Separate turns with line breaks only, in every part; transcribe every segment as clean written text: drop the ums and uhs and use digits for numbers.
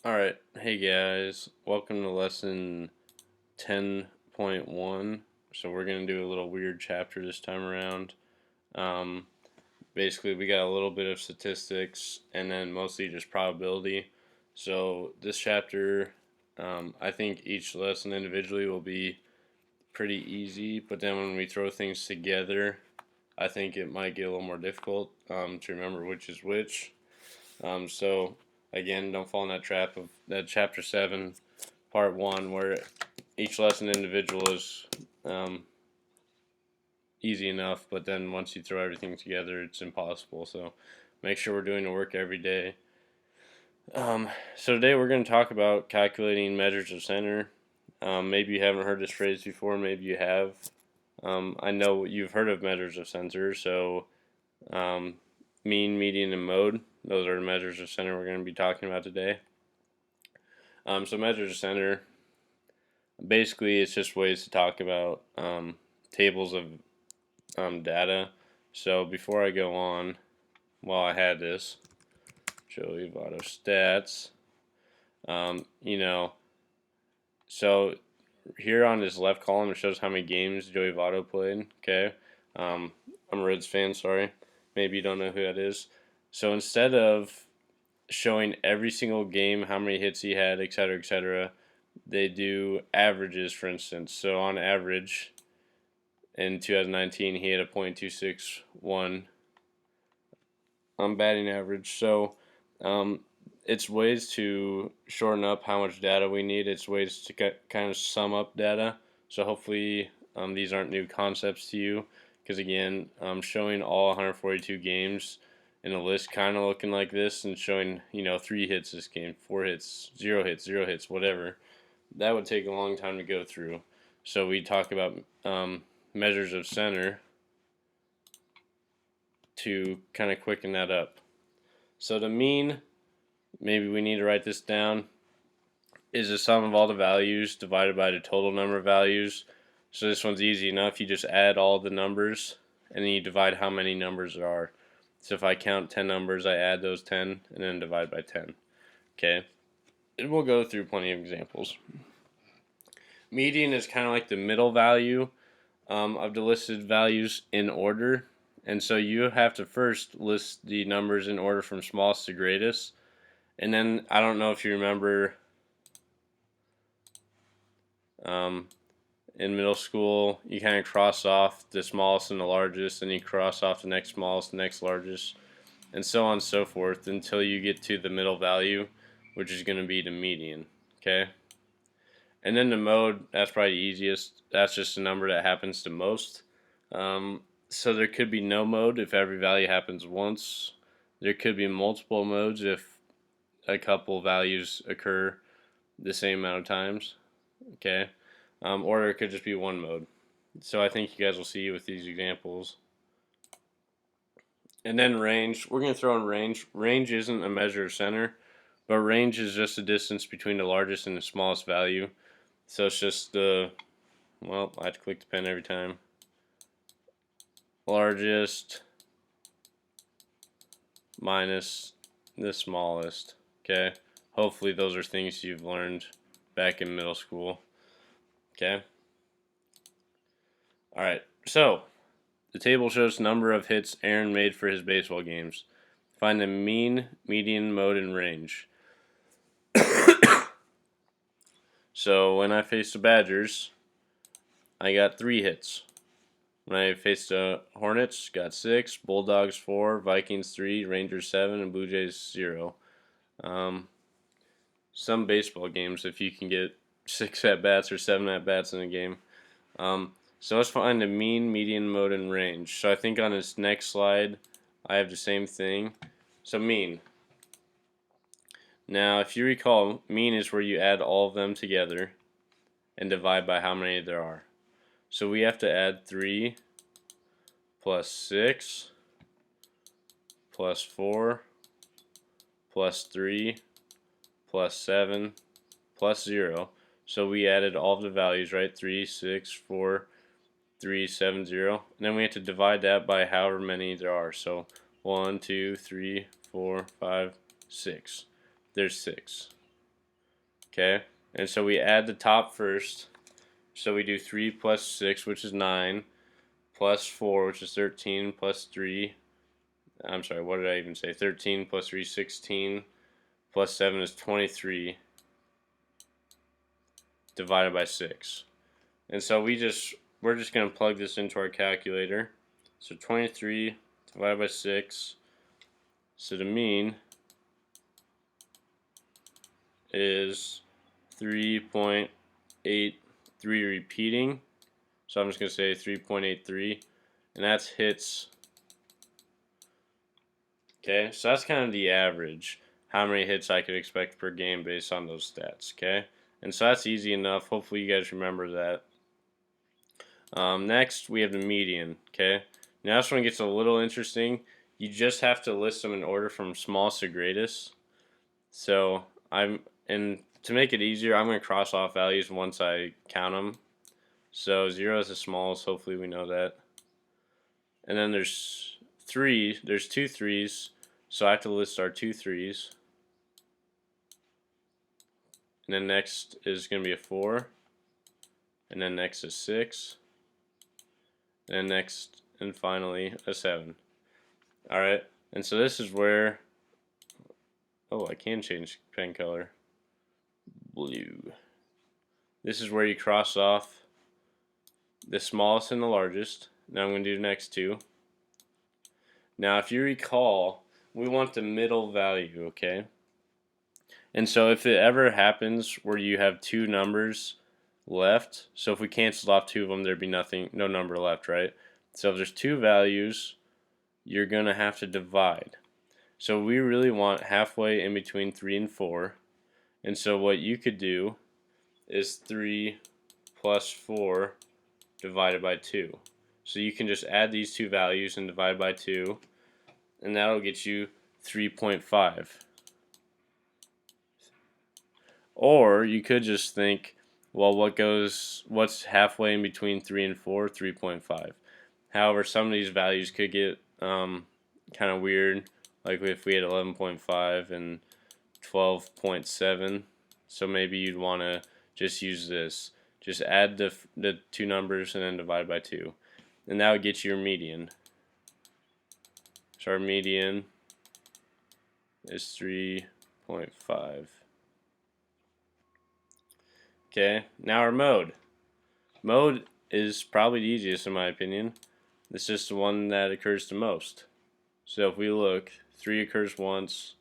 Alright, hey guys, welcome to lesson 10.1. So we're going to do a little weird chapter this time around. Um, Basically, we got a little bit of statistics and then mostly just probability. So this chapter, I think each lesson individually will be pretty easy, but then when we throw things together, I think it might get a little more difficult to remember which is which. So again, don't fall in that trap of that chapter 7, part 1, where each lesson individual is easy enough, but then once you throw everything together, it's impossible. So make sure we're doing the work every day. So today we're going to talk about calculating measures of center. Maybe you haven't heard this phrase before, maybe you have. I know you've heard of measures of center, so um, mean, median, and mode. Those are the measures of center we're going to be talking about today. So measures of center, basically it's just ways to talk about tables of data. So before I go on, while I had this, Joey Votto stats, you know, so here on this left column it shows how many games Joey Votto played. Okay, I'm a Reds fan. Sorry, maybe you don't know who that is. So instead of showing every single game how many hits he had, etc., they do averages, for instance. So on average, in 2019, he had a .261 on batting average. So it's ways to shorten up how much data we need. It's ways to kind of sum up data. So hopefully these aren't new concepts to you. Because again, showing all 142 games in a list kind of looking like this and showing, 3 hits this game, 4 hits, 0 hits, whatever, that would take a long time to go through. So we talk about measures of center to kind of quicken that up. So the mean, maybe we need to write this down, is the sum of all the values divided by the total number of values. So this one's easy enough. You just add all the numbers and then you divide how many numbers there are. So if I count 10 numbers, I add those 10 and then divide by 10. Okay. And we'll go through plenty of examples. Median is kind of like the middle value of the listed values in order. And so you have to first list the numbers in order from smallest to greatest. And then I don't know if you remember in middle school, you kind of cross off the smallest and the largest, and you cross off the next smallest, the next largest, and so on and so forth until you get to the middle value, which is going to be the median. Okay? And then the mode, that's probably the easiest. That's just a number that happens to most. So there could be no mode if every value happens once. There could be multiple modes if a couple values occur the same amount of times. Okay? Or it could just be one mode. So I think you guys will see with these examples. And then range, we're going to throw in range. Range isn't a measure of center, but range is just the distance between the largest and the smallest value. So it's just the, well, I have to click the pen every time. Largest minus the smallest. Okay? Hopefully those are things you've learned back in middle school. Okay? Alright, so the table shows the number of hits Aaron made for his baseball games. Find the mean, median, mode, and range. So when I faced the Badgers, I got 3 hits. When I faced the Hornets, got 6, Bulldogs 4, Vikings 3, Rangers 7, and Blue Jays 0. Some baseball games, if you can get 6 at bats or 7 at bats in a game. So let's find the mean, median, mode, and range. So I think on this next slide, I have the same thing. So mean. Now, if you recall, mean is where you add all of them together and divide by how many there are. So we have to add 3 plus 6 plus 4 plus 3 plus 7 plus 0. So we added all of the values, right? 3, 6, 4, 3, 7, 0. And then we have to divide that by however many there are. So 1, 2, 3, 4, 5, 6. There's 6. Okay, and so we add the top first. So we do 3 plus 6, which is 9, plus 4, which is 13, plus 3. I'm sorry, what did I even say? 13 plus 3, 16, plus 7 is 23, divided by 6. And so we're just going to plug this into our calculator. So 23 divided by 6. So the mean is 3.83 repeating. So I'm just going to say 3.83. And that's hits. Okay, so that's kind of the average. How many hits I could expect per game based on those stats. Okay, and so that's easy enough. Hopefully you guys remember that. Next, we have the median. Okay, now this one gets a little interesting. You just have to list them in order from smallest to greatest. So and to make it easier, I'm going to cross off values once I count them. So 0 is the smallest. Hopefully we know that. And then there's two threes. So I have to list our 2 3s. And then next is going to be a 4. And then next is 6. And then next and finally a 7. Alright, and so this is where, oh, I can change pen color. Blue. This is where you cross off the smallest and the largest. Now I'm going to do the next two. Now if you recall, we want the middle value, okay? And so if it ever happens where you have two numbers left, so if we canceled off two of them, there'd be no number left, right? So if there's two values, you're going to have to divide. So we really want halfway in between 3 and 4. And so what you could do is 3 plus 4 divided by 2. So you can just add these two values and divide by 2, and that'll get you 3.5. Or you could just think, well, what's halfway in between 3 and 4? 3.5. However, some of these values could get kind of weird, like if we had 11.5 and 12.7. So maybe you'd want to just use this. Just add the two numbers and then divide by 2. And that would get you your median. So our median is 3.5. Okay, now our mode. Mode is probably the easiest in my opinion. It's just the one that occurs the most. So if we look, 3 occurs once,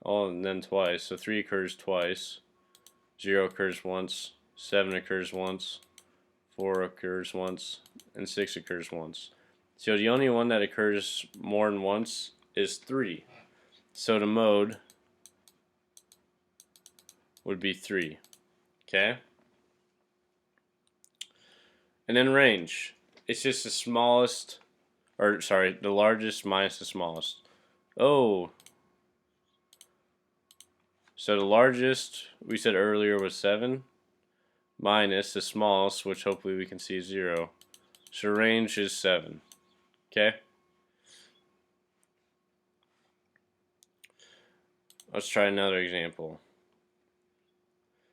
oh, and then twice. So 3 occurs twice, 0 occurs once, 7 occurs once, 4 occurs once, and 6 occurs once. So the only one that occurs more than once is 3. So the mode would be 3. Okay? And then range. It's just the smallest, or sorry, the largest minus the smallest. Oh. So the largest we said earlier was 7 minus the smallest, which hopefully we can see is 0. So range is 7. Okay? Let's try another example.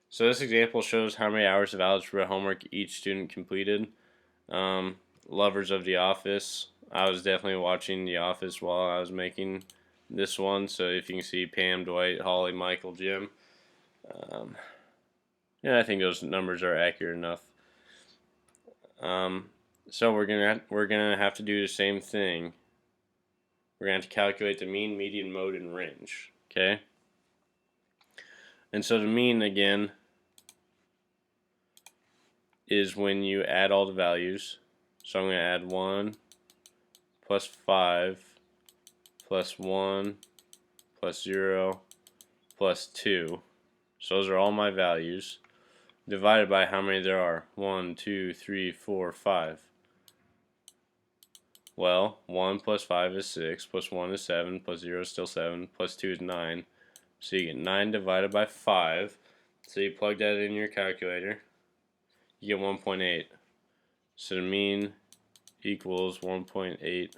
So this example shows how many hours of algebra homework each student completed. Lovers of The Office. I was definitely watching The Office while I was making this one. So if you can see Pam, Dwight, Holly, Michael, Jim. Yeah, I think those numbers are accurate enough. So we're gonna have to do the same thing. We're gonna have to calculate the mean, median, mode, and range. Okay. And so the mean again is when you add all the values. So I'm going to add 1 plus 5 plus 1 plus 0 plus 2. So those are all my values divided by how many there are. 1, 2, 3, 4, 5. Well, 1 plus 5 is 6, plus 1 is 7, plus 0 is still 7, plus 2 is 9. So you get 9 divided by 5. So you plug that in your calculator. You get 1.8. So the mean equals 1.8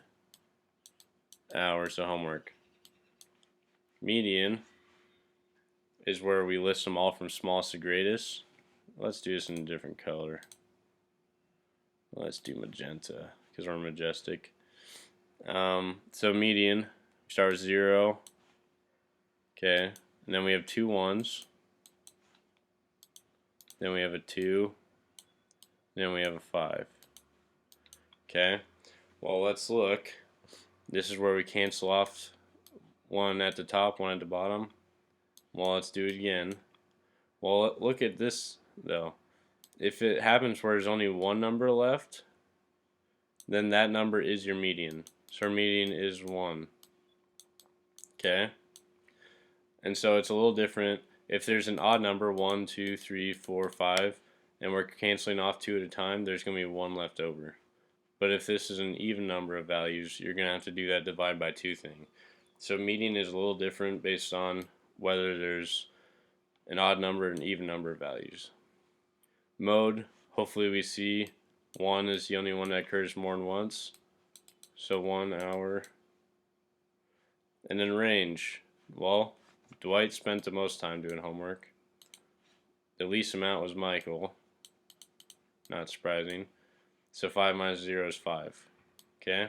hours of homework. Median is where we list them all from smallest to greatest. Let's do this in a different color. Let's do magenta because we're majestic. So median, we start with 0. Okay, and then we have 2 1s. Then we have a 2. Then we have a 5. Okay, well, let's look. This is where we cancel off one at the top, one at the bottom. Well, let's do it again. Well, look at this, though. If it happens where there's only one number left, then that number is your median. So our median is 1. Okay? And so it's a little different. If there's an odd number, 1, 2, 3, 4, 5, and we're canceling off 2 at a time, there's going to be 1 left over. But if this is an even number of values, you're going to have to do that divide by 2 thing. So median is a little different based on whether there's an odd number and even number of values. Mode, hopefully we see 1 is the only one that occurs more than once. So 1 hour. And then range, well, Dwight spent the most time doing homework. The least amount was Michael. Not surprising. So 5 minus 0 is 5. Okay?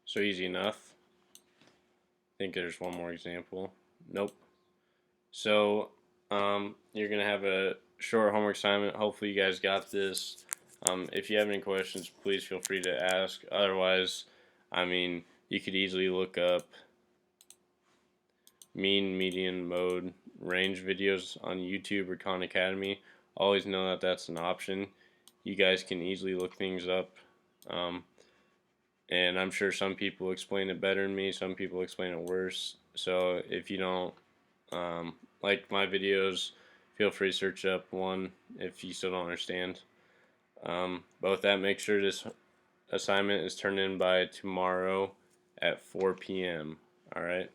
So easy enough. I think there's one more example. Nope. So you're going to have a short homework assignment. Hopefully you guys got this. If you have any questions, please feel free to ask. Otherwise, you could easily look up mean, median, mode, range videos on YouTube or Khan Academy. Always know that that's an option. You guys can easily look things up. And I'm sure some people explain it better than me. Some people explain it worse. So if you don't like my videos, feel free to search up one if you still don't understand. But with that, make sure this assignment is turned in by tomorrow at 4 p.m. Alright?